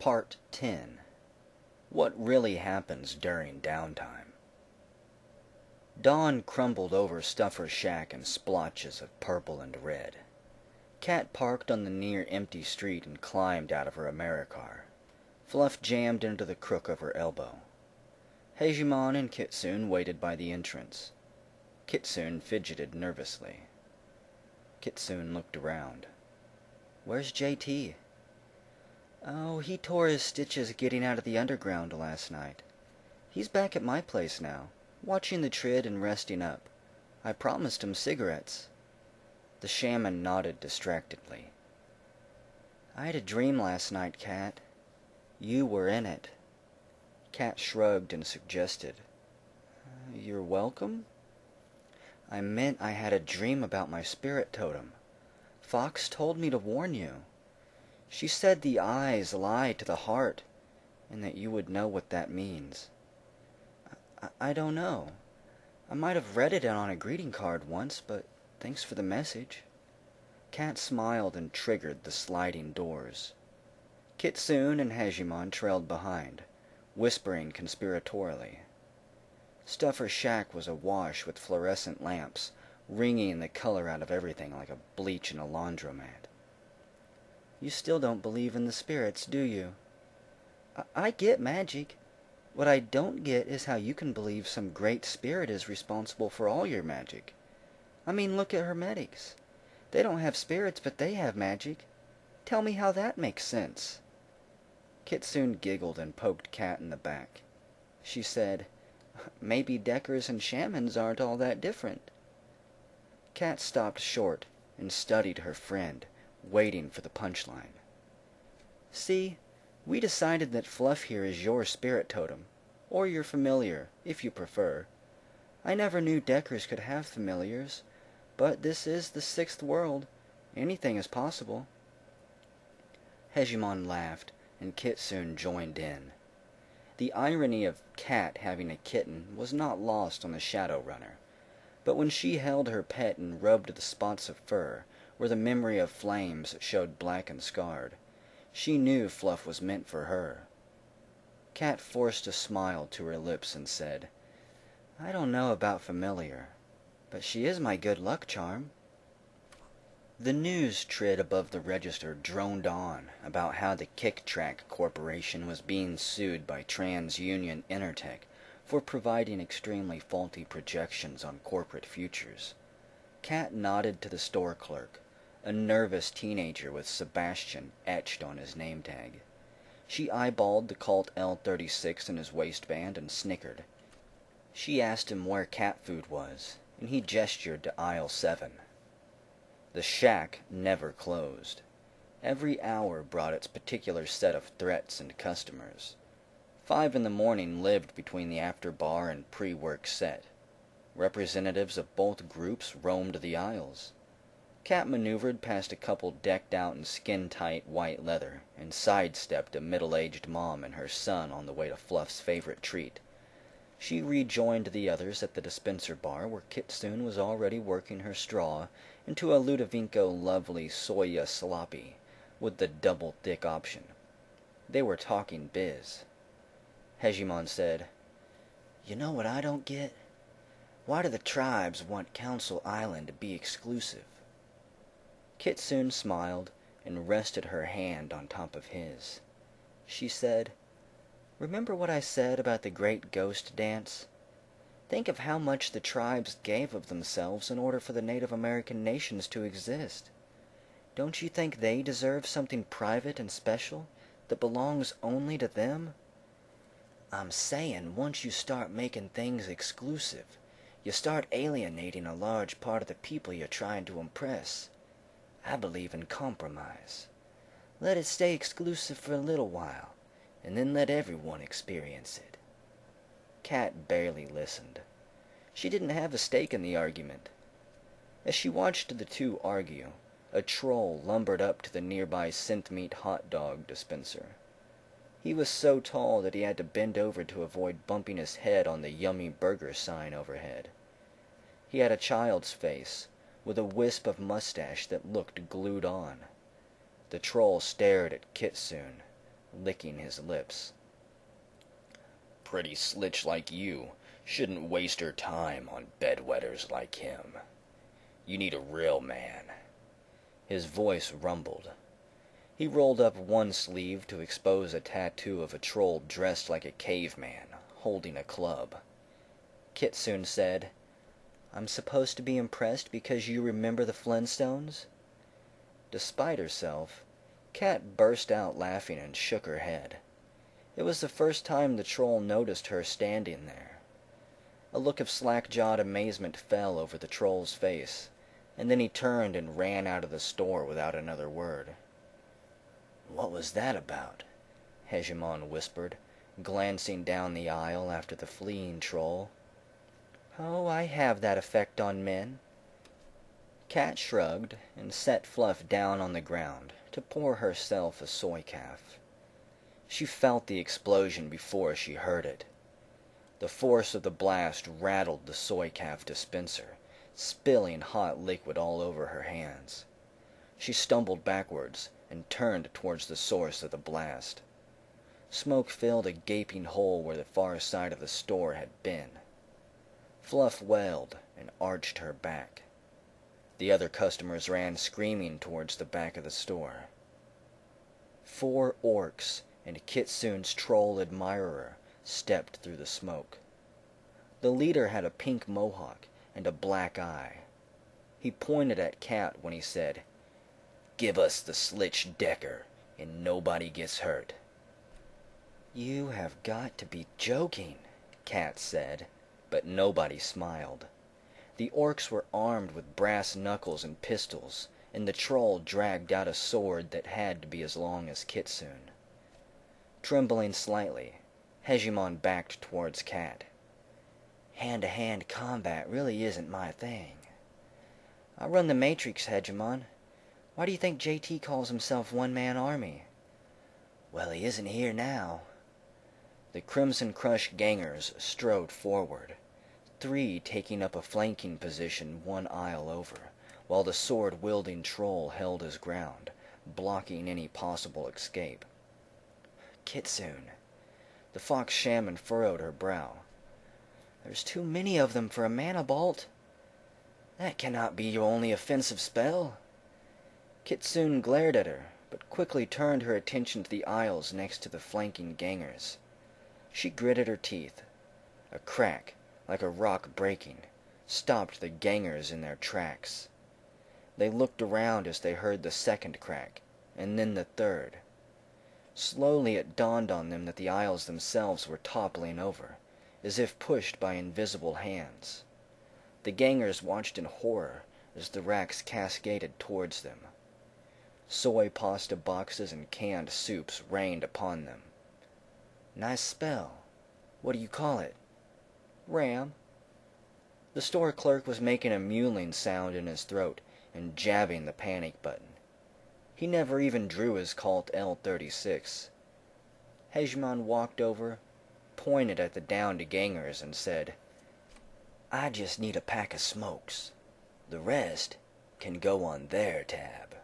Part 10. What really happens during downtime. Dawn crumbled over Stuffer's shack in splotches of purple and red. Cat parked on the near-empty street and climbed out of her Americar. Fluff jammed into the crook of her elbow. Hegemon and Kitsune waited by the entrance. Kitsune fidgeted nervously. Kitsune looked around. "Where's JT?" "Oh, he tore his stitches getting out of the underground last night. He's back at my place now, watching the trid and resting up. I promised him cigarettes." The shaman nodded distractedly. "I had a dream last night, Cat. You were in it." Cat shrugged and suggested, "You're welcome?" "I meant I had a dream about my spirit totem. Fox told me to warn you. She said the eyes lie to the heart, and that you would know what that means." I don't know. I might have read it on a greeting card once, but thanks for the message." Cat smiled and triggered the sliding doors. Kitsune and Hegemon trailed behind, whispering conspiratorially. Stuffer's shack was awash with fluorescent lamps, wringing the color out of everything like a bleach in a laundromat. "You still don't believe in the spirits, do you?" I get magic. What I don't get is how you can believe some great spirit is responsible for all your magic. I mean, look at Hermetics. They don't have spirits, but they have magic. Tell me how that makes sense." Kitsune giggled and poked Cat in the back. She said, "Maybe Deckers and shamans aren't all that different." Cat stopped short and studied her friend, waiting for the punchline. "See, we decided that Fluff here is your spirit totem, or your familiar, if you prefer. I never knew Deckers could have familiars, but this is the 6th world. Anything is possible." Hegemon laughed, and Kitsune joined in. The irony of Cat having a kitten was not lost on the Shadowrunner, but when she held her pet and rubbed the spots of fur, where the memory of flames showed black and scarred, she knew Fluff was meant for her. Cat forced a smile to her lips and said, "I don't know about familiar, but she is my good luck charm." The news trid above the register droned on about how the Kick Track Corporation was being sued by TransUnion Intertech for providing extremely faulty projections on corporate futures. Cat nodded to the store clerk, a nervous teenager with Sebastian etched on his name tag. She eyeballed the Colt L-36 in his waistband and snickered. She asked him where cat food was, and he gestured to aisle 7. The shack never closed. Every hour brought its particular set of threats and customers. 5 in the morning lived between the after-bar and pre-work set. Representatives of both groups roamed the aisles. Cat maneuvered past a couple decked out in skin-tight white leather and sidestepped a middle-aged mom and her son on the way to Fluff's favorite treat. She rejoined the others at the dispenser bar where Kitsune was already working her straw into a Ludovico lovely soya sloppy with the double-thick option. They were talking biz. Hegemon said, "You know what I don't get? Why do the tribes want Council Island to be exclusive?" Kitsune smiled and rested her hand on top of his. She said, "Remember what I said about the Great Ghost Dance? Think of how much the tribes gave of themselves in order for the Native American nations to exist. Don't you think they deserve something private and special that belongs only to them?" "I'm saying once you start making things exclusive, you start alienating a large part of the people you're trying to impress. I believe in compromise. Let it stay exclusive for a little while, and then let everyone experience it." Cat barely listened. She didn't have a stake in the argument. As she watched the two argue, a troll lumbered up to the nearby synth-meat hot dog dispenser. He was so tall that he had to bend over to avoid bumping his head on the yummy burger sign overhead. He had a child's face, with a wisp of mustache that looked glued on. The troll stared at Kitsune, licking his lips. "Pretty slitch like you shouldn't waste her time on bedwetters like him. You need a real man." His voice rumbled. He rolled up one sleeve to expose a tattoo of a troll dressed like a caveman, holding a club. Kitsune said, "I'm supposed to be impressed because you remember the Flintstones?" Despite herself, Kat burst out laughing and shook her head. It was the first time the troll noticed her standing there. A look of slack-jawed amazement fell over the troll's face, and then he turned and ran out of the store without another word. "What was that about?" Hegemon whispered, glancing down the aisle after the fleeing troll. "Oh, I have that effect on men." Kat shrugged and set Fluff down on the ground to pour herself a soycaf. She felt the explosion before she heard it. The force of the blast rattled the soycaf dispenser, spilling hot liquid all over her hands. She stumbled backwards and turned towards the source of the blast. Smoke filled a gaping hole where the far side of the store had been. Fluff wailed and arched her back. The other customers ran screaming towards the back of the store. 4 orcs and Kitsune's troll admirer stepped through the smoke. The leader had a pink mohawk and a black eye. He pointed at Kat when he said, "Give us the Slitch Decker, and nobody gets hurt." "You have got to be joking," Kat said, but nobody smiled. The orcs were armed with brass knuckles and pistols, and the troll dragged out a sword that had to be as long as Kitsune. Trembling slightly, Hegemon backed towards Kat. "Hand-to-hand combat really isn't my thing. I run the Matrix, Hegemon. Why do you think JT calls himself one-man army?" "Well, he isn't here now." The Crimson Crush gangers strode forward, 3 taking up a flanking position 1 aisle over, while the sword-wielding troll held his ground, blocking any possible escape. "Kitsune." The fox shaman furrowed her brow. "There's too many of them for a mana bolt. That cannot be your only offensive spell." Kitsune glared at her, but quickly turned her attention to the aisles next to the flanking gangers. She gritted her teeth. A crack, like a rock breaking, stopped the gangers in their tracks. They looked around as they heard the second crack, and then the third. Slowly it dawned on them that the aisles themselves were toppling over, as if pushed by invisible hands. The gangers watched in horror as the racks cascaded towards them. Soy pasta boxes and canned soups rained upon them. "Nice spell. What do you call it?" "Ram." The store clerk was making a mewling sound in his throat and jabbing the panic button. He never even drew his Colt L-36. Hegemon walked over, pointed at the downed gangers, and said, "I just need a pack of smokes. The rest can go on their tab."